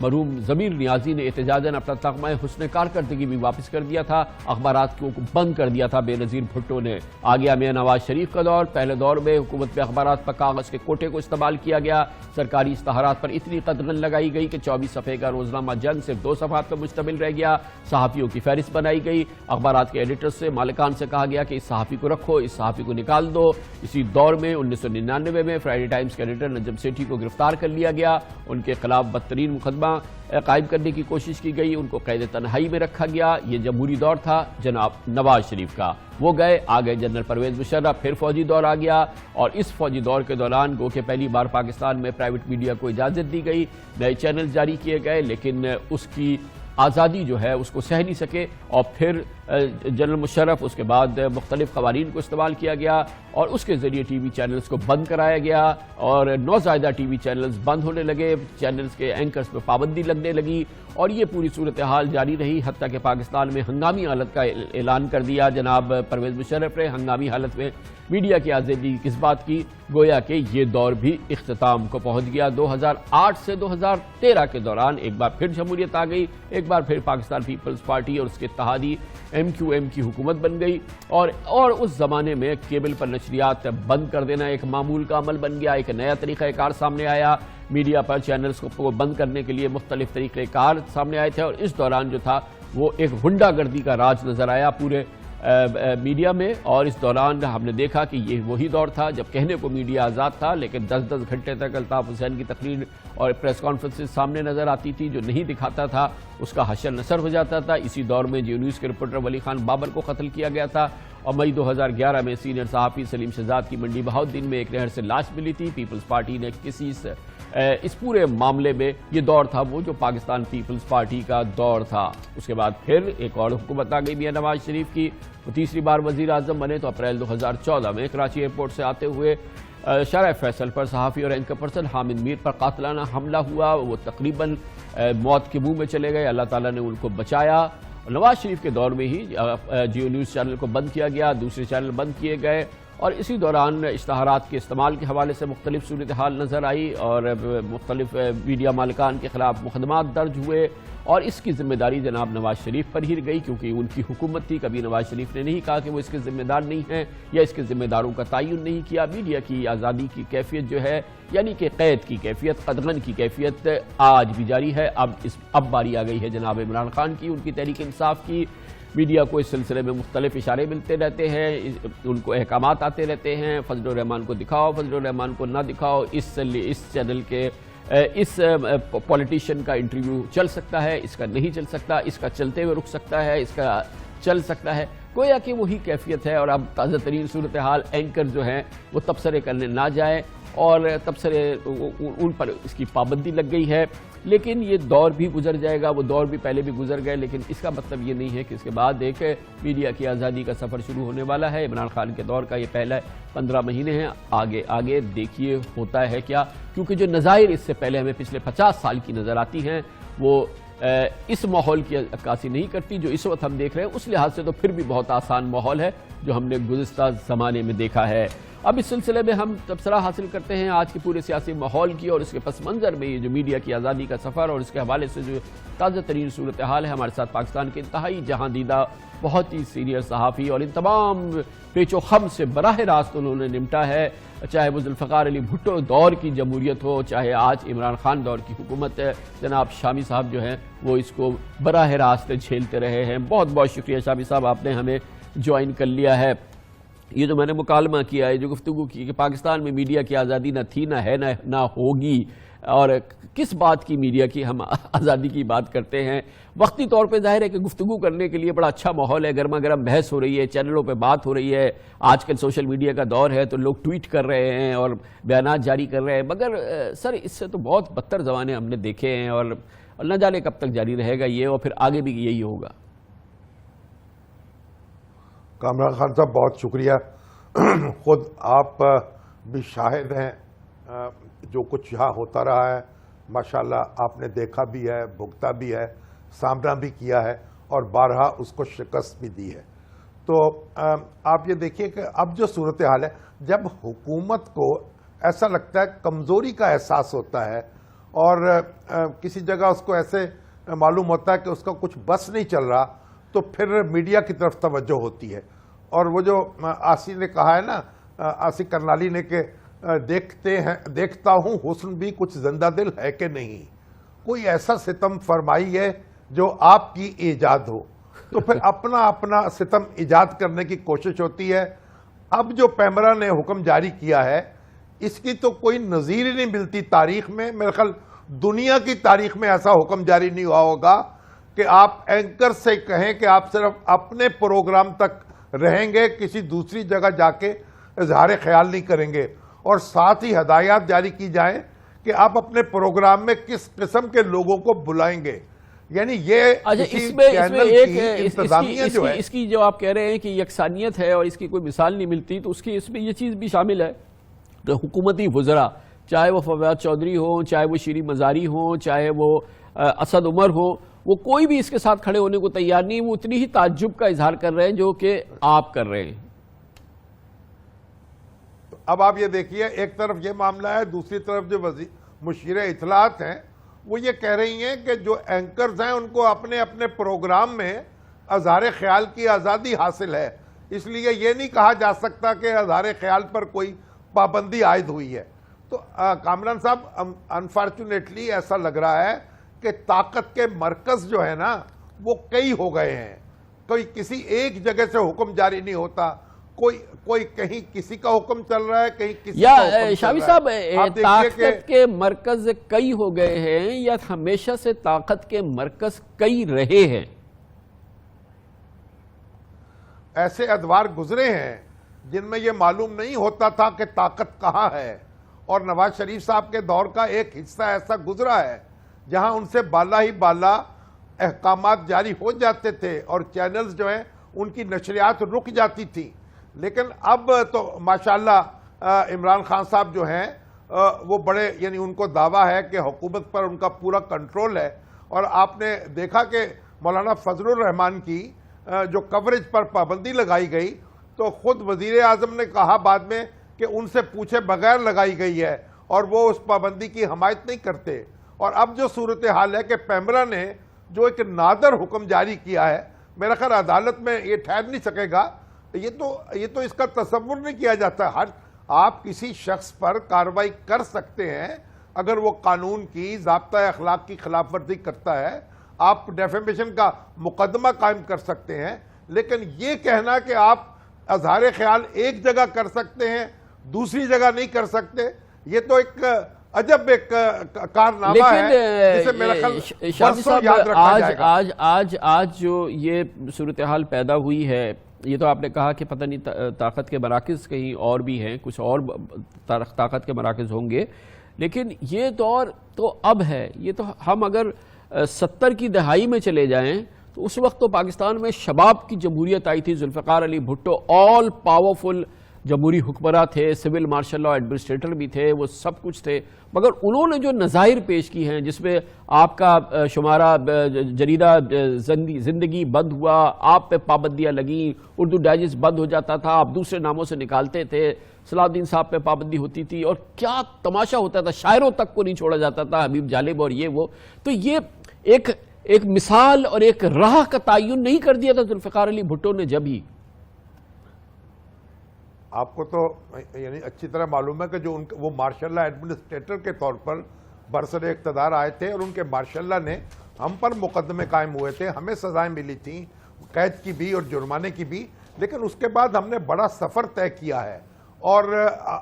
مرحوم ضمیر نیازی نے احتجاجاً اپنا تمغہ حسن کارکردگی بھی واپس کر دیا تھا، اخبارات کو بند کر دیا تھا بے نظیر بھٹو نے۔ آ گیا میاں نواز شریف کا دور۔ پہلے دور میں حکومت میں اخبارات پر کاغذ کے کوٹے کو استعمال کیا گیا، سرکاری اشتہارات پر اتنی قدغن لگائی گئی کہ 24 صفحے کا روزنامہ جنگ صرف 2 صفحات پر مشتمل رہ گیا، صحافیوں کی فہرست بنائی گئی، اخبارات کے ایڈیٹر سے مالکان سے کہا گیا کہ اس صحافی کو رکھو، اس صحافی کو نکال دو۔ اسی دور میں 1999 میں فرائیڈے ٹائمز کے ایڈیٹر نجم سیٹھی کو گرفتار کر لیا گیا، ان کے خلاف بدترین مقدمہ قائم کرنے کی کوشش کی گئی، ان کو قید تنہائی میں رکھا گیا۔ یہ جمہوری دور تھا جناب نواز شریف کا، وہ گئے، آگئے جنرل پرویز مشرف، پھر فوجی دور آ گیا، اور اس فوجی دور کے دوران گو کہ پہلی بار پاکستان میں پرائیویٹ میڈیا کو اجازت دی گئی، نئے چینل جاری کیے گئے، لیکن اس کی آزادی جو ہے اس کو سہ نہیں سکے، اور پھر جنرل مشرف اس کے بعد مختلف قوانین کو استعمال کیا گیا، اور اس کے ذریعے ٹی وی چینلز کو بند کرایا گیا، اور نوزائیدہ ٹی وی چینلز بند ہونے لگے، چینلز کے اینکرز پہ پابندی لگنے لگی، اور یہ پوری صورتحال جاری رہی، حتیٰ کہ پاکستان میں ہنگامی حالت کا اعلان کر دیا جناب پرویز مشرف نے۔ ہنگامی حالت میں میڈیا کی آزادی کس بات کی، گویا کہ یہ دور بھی اختتام کو پہنچ گیا۔ 2008 سے 2013 کے دوران ایک بار پھر جمہوریت آ گئی، ایک بار پھر پاکستان پیپلز پارٹی اور اس کے اتحادی MQM کی حکومت بن گئی، اور اس زمانے میں کیبل پر نشریات بند کر دینا ایک معمول کا عمل بن گیا، ایک نیا طریقہ کار سامنے آیا، میڈیا پر چینلز کو بند کرنے کے لیے مختلف طریقہ کار سامنے آئے تھے، اور اس دوران جو تھا وہ ایک غنڈہ گردی کا راج نظر آیا پورے میڈیا میں، اور اس دوران ہم نے دیکھا کہ یہ وہی دور تھا جب کہنے کو میڈیا آزاد تھا، لیکن 10 گھنٹے تک الطاف حسین کی تقریر اور پریس کانفرنسز سامنے نظر آتی تھی، جو نہیں دکھاتا تھا اس کا حشر نثر ہو جاتا تھا۔ اسی دور میں جیو نیوز کے رپورٹر ولی خان بابر کو قتل کیا گیا تھا، اور مئی 2011 میں سینئر صحافی سلیم شہزاد کی منڈی بہاؤالدین میں ایک نہر سے لاش ملی تھی۔ پیپلز پارٹی نے اس پورے معاملے میں یہ دور تھا وہ جو پاکستان پیپلز پارٹی کا دور تھا۔ اس کے بعد پھر ایک اور حکومت آ گئی میاں نواز شریف کی، وہ تیسری بار وزیر اعظم بنے تو اپریل 2014 میں کراچی ایئرپورٹ سے آتے ہوئے شارع فیصل پر صحافی اور اینکر پرسن حامد میر پر قاتلانہ حملہ ہوا، وہ تقریباً موت کے منہ میں چلے گئے، اللہ تعالیٰ نے ان کو بچایا۔ نواز شریف کے دور میں ہی جیو نیوز چینل کو بند کیا گیا، دوسرے چینل بند کیے گئے، اور اسی دوران اشتہارات کے استعمال کے حوالے سے مختلف صورتحال نظر آئی، اور مختلف میڈیا مالکان کے خلاف مقدمات درج ہوئے، اور اس کی ذمہ داری جناب نواز شریف پر ہی گئی، کیونکہ ان کی حکومت تھی۔ کبھی نواز شریف نے نہیں کہا کہ وہ اس کے ذمہ دار نہیں ہیں، یا اس کے ذمہ داروں کا تعین نہیں کیا۔ میڈیا کی آزادی کی کیفیت جو ہے، یعنی کہ قید کی کیفیت، قدغن کی کیفیت آج بھی جاری ہے۔ اب باری آ گئی ہے جناب عمران خان کی، ان کی تحریک انصاف کی۔ میڈیا کو اس سلسلے میں مختلف اشارے ملتے رہتے ہیں، ان کو احکامات آتے رہتے ہیں، فضل الرحمان کو دکھاؤ، فضل الرحمان کو نہ دکھاؤ، اس چینل کے اس پولیٹیشین کا انٹرویو چل سکتا ہے، اس کا نہیں چل سکتا، اس کا چلتے ہوئے رک سکتا ہے، اس کا چل سکتا ہے، گویا کہ وہی کیفیت ہے۔ اور اب تازہ ترین صورتحال، اینکر جو ہیں وہ تبصرے کرنے نہ جائیں، اور تبصرے ان پر اس کی پابندی لگ گئی ہے، لیکن یہ دور بھی گزر جائے گا، وہ دور بھی پہلے بھی گزر گئے، لیکن اس کا مطلب یہ نہیں ہے کہ اس کے بعد ایک میڈیا کی آزادی کا سفر شروع ہونے والا ہے۔ عمران خان کے دور کا یہ پہلا 15 مہینے ہیں، آگے دیکھیے ہوتا ہے کیا، کیونکہ جو نظائر اس سے پہلے ہمیں پچھلے 50 سال کی نظر آتی ہیں وہ اس ماحول کی عکاسی نہیں کرتی جو اس وقت ہم دیکھ رہے ہیں۔ اس لحاظ سے تو پھر بھی بہت آسان ماحول ہے جو ہم نے گزشتہ زمانے میں دیکھا ہے۔ اب اس سلسلے میں ہم تبصرہ حاصل کرتے ہیں آج کے پورے سیاسی ماحول کی، اور اس کے پس منظر میں یہ جو میڈیا کی آزادی کا سفر اور اس کے حوالے سے جو تازہ ترین صورتحال ہے۔ ہمارے ساتھ پاکستان کے انتہائی جہاں دیدہ بہت ہی سینئر صحافی، اور ان تمام پیچ و خم سے براہ راست انہوں نے نمٹا ہے، چاہے وہ ذوالفقار علی بھٹو دور کی جمہوریت ہو، چاہے آج عمران خان دور کی حکومت ہے۔ جناب شامی صاحب جو ہیں وہ اس کو براہ راست جھیلتے رہے ہیں۔ بہت بہت شکریہ شامی صاحب، آپ نے ہمیں جوائن کر لیا ہے۔ یہ جو میں نے مکالمہ کیا ہے، جو گفتگو کی کہ پاکستان میں میڈیا کی آزادی نہ تھی، نہ ہے، نہ ہوگی، اور کس بات کی میڈیا کی ہم آزادی کی بات کرتے ہیں۔ وقتی طور پہ ظاہر ہے کہ گفتگو کرنے کے لیے بڑا اچھا ماحول ہے، گرما گرم بحث ہو رہی ہے، چینلوں پہ بات ہو رہی ہے، آج کل سوشل میڈیا کا دور ہے تو لوگ ٹویٹ کر رہے ہیں اور بیانات جاری کر رہے ہیں، مگر سر اس سے تو بہت بدتر زمانے ہم نے دیکھے ہیں، اور نہ جانے کب تک جاری رہے گا یہ، اور پھر آگے بھی یہی ہوگا۔ کامران خان صاحب بہت شکریہ، خود آپ بھی شاہد ہیں جو کچھ یہاں ہوتا رہا ہے، ماشاءاللہ آپ نے دیکھا بھی ہے، بھگتا بھی ہے، سامنا بھی کیا ہے، اور بارہا اس کو شکست بھی دی ہے۔ تو آپ یہ دیکھیے کہ اب جو صورتحال ہے، جب حکومت کو ایسا لگتا ہے کمزوری کا احساس ہوتا ہے اور کسی جگہ اس کو ایسے معلوم ہوتا ہے کہ اس کا کچھ بس نہیں چل رہا تو پھر میڈیا کی طرف توجہ ہوتی ہے. اور وہ جو آسی نے کہا ہے نا، آسی کرنالی نے، کہ دیکھتا ہوں حسن بھی کچھ زندہ دل ہے کہ نہیں. کوئی ایسا ستم فرمائی ہے جو آپ کی ایجاد ہو، تو پھر اپنا ستم ایجاد کرنے کی کوشش ہوتی ہے. اب جو پیمرا نے حکم جاری کیا ہے اس کی تو کوئی نظیر ہی نہیں ملتی تاریخ میں. میرے خیال دنیا کی تاریخ میں ایسا حکم جاری نہیں ہوا ہوگا کہ آپ اینکر سے کہیں کہ آپ صرف اپنے پروگرام تک رہیں گے، کسی دوسری جگہ جا کے اظہار خیال نہیں کریں گے، اور ساتھ ہی ہدایات جاری کی جائیں کہ آپ اپنے پروگرام میں کس قسم کے لوگوں کو بلائیں گے. یعنی یہ انتظامیہ جو ہے، اس کی جو آپ کہہ رہے ہیں کہ یکسانیت ہے اور اس کی کوئی مثال نہیں ملتی، تو اس میں یہ چیز بھی شامل ہے کہ حکومتی وزراء، چاہے وہ فواد چودھری ہوں، چاہے وہ شیریں مزاری ہوں، چاہے وہ اسد عمر ہوں، وہ کوئی بھی اس کے ساتھ کھڑے ہونے کو تیار نہیں. وہ اتنی ہی تعجب کا اظہار کر رہے ہیں جو کہ آپ کر رہے ہیں. اب آپ یہ دیکھیے، ایک طرف یہ معاملہ ہے، دوسری طرف جو مشیر اطلاعات ہیں وہ یہ کہہ رہی ہیں کہ جو اینکرز ہیں ان کو اپنے اپنے پروگرام میں اظہار خیال کی آزادی حاصل ہے، اس لیے یہ نہیں کہا جا سکتا کہ اظہار خیال پر کوئی پابندی عائد ہوئی ہے. تو کامران صاحب، انفارچونیٹلی ایسا لگ رہا ہے کہ طاقت کے مرکز جو ہے نا وہ کئی ہو گئے ہیں. کوئی کسی ایک جگہ سے حکم جاری نہیں ہوتا، کوئی کہیں کسی کا حکم چل رہا ہے، کہیں کسی کا حکم چل رہا ہے. شامی صاحب، طاقت کے مرکز کئی ہو گئے ہیں یا ہمیشہ سے طاقت کے مرکز کئی رہے ہیں؟ ایسے ادوار گزرے ہیں جن میں یہ معلوم نہیں ہوتا تھا کہ طاقت کہاں ہے، اور نواز شریف صاحب کے دور کا ایک حصہ ایسا گزرا ہے جہاں ان سے بالا ہی بالا احکامات جاری ہو جاتے تھے اور چینلز جو ہیں ان کی نشریات رک جاتی تھی. لیکن اب تو ماشاءاللہ عمران خان صاحب جو ہیں وہ بڑے، یعنی ان کو دعویٰ ہے کہ حکومت پر ان کا پورا کنٹرول ہے. اور آپ نے دیکھا کہ مولانا فضل الرحمان کی جو کوریج پر پابندی لگائی گئی تو خود وزیر اعظم نے کہا بعد میں کہ ان سے پوچھے بغیر لگائی گئی ہے اور وہ اس پابندی کی حمایت نہیں کرتے. اور اب جو صورتحال ہے کہ پیمرا نے جو ایک نادر حکم جاری کیا ہے، میرا خیال عدالت میں یہ ٹھہر نہیں سکے گا. یہ تو اس کا تصور نہیں کیا جاتا. آپ کسی شخص پر کارروائی کر سکتے ہیں اگر وہ قانون کی، ضابطہ اخلاق کی خلاف ورزی کرتا ہے، آپ ڈیفیمیشن کا مقدمہ قائم کر سکتے ہیں. لیکن یہ کہنا کہ آپ اظہار خیال ایک جگہ کر سکتے ہیں دوسری جگہ نہیں کر سکتے، یہ تو ایک عجب ایک کارنامہ ہے جسے میرا خیال برسوں یاد رکھا جائے گا. آج جو یہ صورتحال پیدا ہوئی ہے، یہ تو آپ نے کہا کہ پتہ نہیں طاقت کے مراکز کہیں اور بھی ہیں، کچھ اور طاقت کے مراکز ہوں گے، لیکن یہ دور تو اب ہے. یہ تو ہم اگر 70 کی دہائی میں چلے جائیں تو اس وقت تو پاکستان میں شباب کی جمہوریت آئی تھی. ذوالفقار علی بھٹو آل پاورفل جمہوری حکمراں تھے، سول مارشل لا ایڈمنسٹریٹر بھی تھے، وہ سب کچھ تھے. مگر انہوں نے جو نظائر پیش کی ہیں جس میں آپ کا شمارہ جریدہ زندگی بند ہوا، آپ پہ پابندیاں لگیں، اردو ڈائجسٹ بند ہو جاتا تھا، آپ دوسرے ناموں سے نکالتے تھے، صلاح الدین صاحب پہ پابندی ہوتی تھی، اور کیا تماشا ہوتا تھا، شاعروں تک کو نہیں چھوڑا جاتا تھا، حبیب جالب اور یہ وہ. تو یہ ایک مثال اور ایک راہ کا تعین نہیں کر دیا تھا ذوالفقار علی بھٹو نے جب ہی. آپ کو تو یعنی اچھی طرح معلوم ہے کہ جو وہ مارشل لا ایڈمنسٹریٹر کے طور پر برسر اقتدار آئے تھے، اور ان کے مارشل لا نے ہم پر مقدمے قائم ہوئے تھے، ہمیں سزائیں ملی تھیں، قید کی بھی اور جرمانے کی بھی. لیکن اس کے بعد ہم نے بڑا سفر طے کیا ہے، اور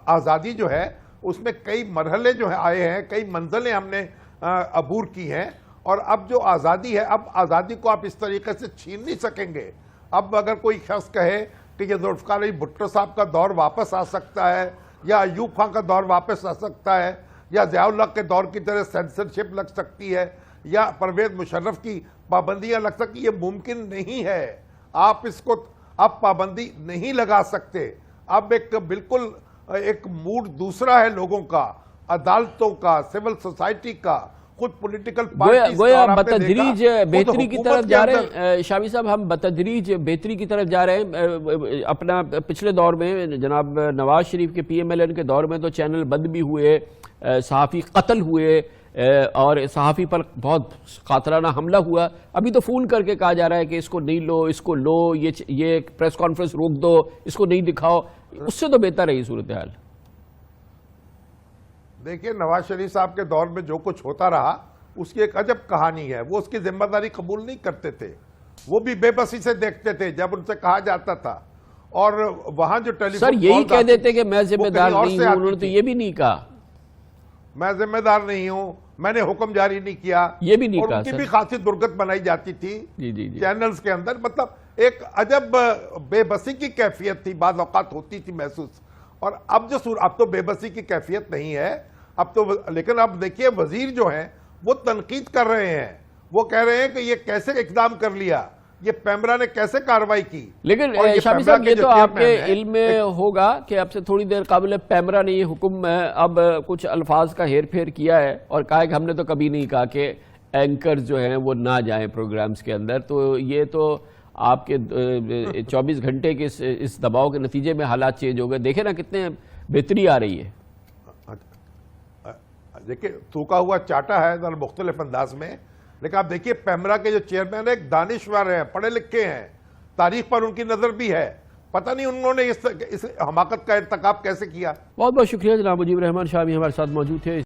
آزادی جو ہے اس میں کئی مرحلے جو ہیں آئے ہیں، کئی منزلیں ہم نے عبور کی ہیں. اور اب جو آزادی ہے، اب آزادی کو آپ اس طریقے سے چھین نہیں سکیں گے. اب اگر کوئی شخص کہے کہ یہ ذوالفقار علی بھٹو صاحب کا دور واپس آ سکتا ہے، یا ایوب خان کا دور واپس آ سکتا ہے، یا ضیاء اللہ کے دور کی طرح سینسرشپ لگ سکتی ہے، یا پرویز مشرف کی پابندیاں لگ سکتی، یہ ممکن نہیں ہے. آپ اس کو اب پابندی نہیں لگا سکتے. اب ایک بالکل ایک موڈ دوسرا ہے لوگوں کا، عدالتوں کا، سول سوسائٹی کا، خود پولیٹیکل پارٹیز. گویا بتدریج بہتری کی طرف جا رہے ہیں شامی صاحب، ہم بتدریج بہتری کی طرف جا رہے ہیں. اپنا پچھلے دور میں جناب نواز شریف کے پی ایم ایل این کے دور میں تو چینل بند بھی ہوئے، صحافی قتل ہوئے، اور صحافی پر بہت قاتلانہ حملہ ہوا. ابھی تو فون کر کے کہا جا رہا ہے کہ اس کو نہیں لو، اس کو لو، یہ پریس کانفرنس روک دو، اس کو نہیں دکھاؤ. اس سے تو بہتر ہے یہ صورتحال. دیکھیے نواز شریف صاحب کے دور میں جو کچھ ہوتا رہا اس کی ایک عجب کہانی ہے. وہ اس کی ذمہ داری قبول نہیں کرتے تھے، وہ بھی بے بسی سے دیکھتے تھے جب ان سے کہا جاتا تھا. اور وہاں جو ٹیلی فون سر یہی کہہ دیتے کہ میں ذمہ دار نہیں ہوں، انہوں نے تو یہ بھی نہیں کہا میں ذمہ دار نہیں ہوں، میں نے حکم جاری نہیں کیا، یہ بھی نہیں اور کہا ان کی سر. بھی خاصی درگت بنائی جاتی تھی جی چینلز کے اندر. مطلب ایک عجب بے بسی کی کیفیت تھی، بعض اوقات ہوتی تھی محسوس. اور اب تو بے بسی کی کیفیت نہیں ہے اب تو. لیکن اب دیکھیے وزیر جو ہیں وہ تنقید کر رہے ہیں، وہ کہہ رہے ہیں کہ یہ کیسے اقدام کر لیا، یہ پیمرا نے کیسے کارروائی کی. لیکن اور شامی پیمرا صاحب کے یہ جو تو آپ کے چیئرمین ہیں، علم میں ہوگا کہ اب سے تھوڑی دیر قبل پیمرا نے یہ حکم اب کچھ الفاظ کا ہیر پھیر کیا ہے اور کہا ہے کہ ہم نے تو کبھی نہیں کہا کہ اینکرز جو ہیں وہ نہ جائیں پروگرامز کے اندر. تو یہ تو آپ کے 24 گھنٹے کے اس دباؤ کے نتیجے میں حالات چینج ہو گئے. دیکھیں نا کتنے بہتری آ رہی ہے. دیکھیں تھوکا ہوا چاٹا ہے ذرا مختلف انداز میں، لیکن آپ دیکھیے پیمرا کے جو چیئرمین ایک دانشور ہیں، پڑھے لکھے ہیں، تاریخ پر ان کی نظر بھی ہے. پتہ نہیں انہوں نے اس حماقت کا ارتکاب کیسے کیا. بہت بہت شکریہ جناب مجیب الرحمان شامی ہمارے ساتھ موجود تھے.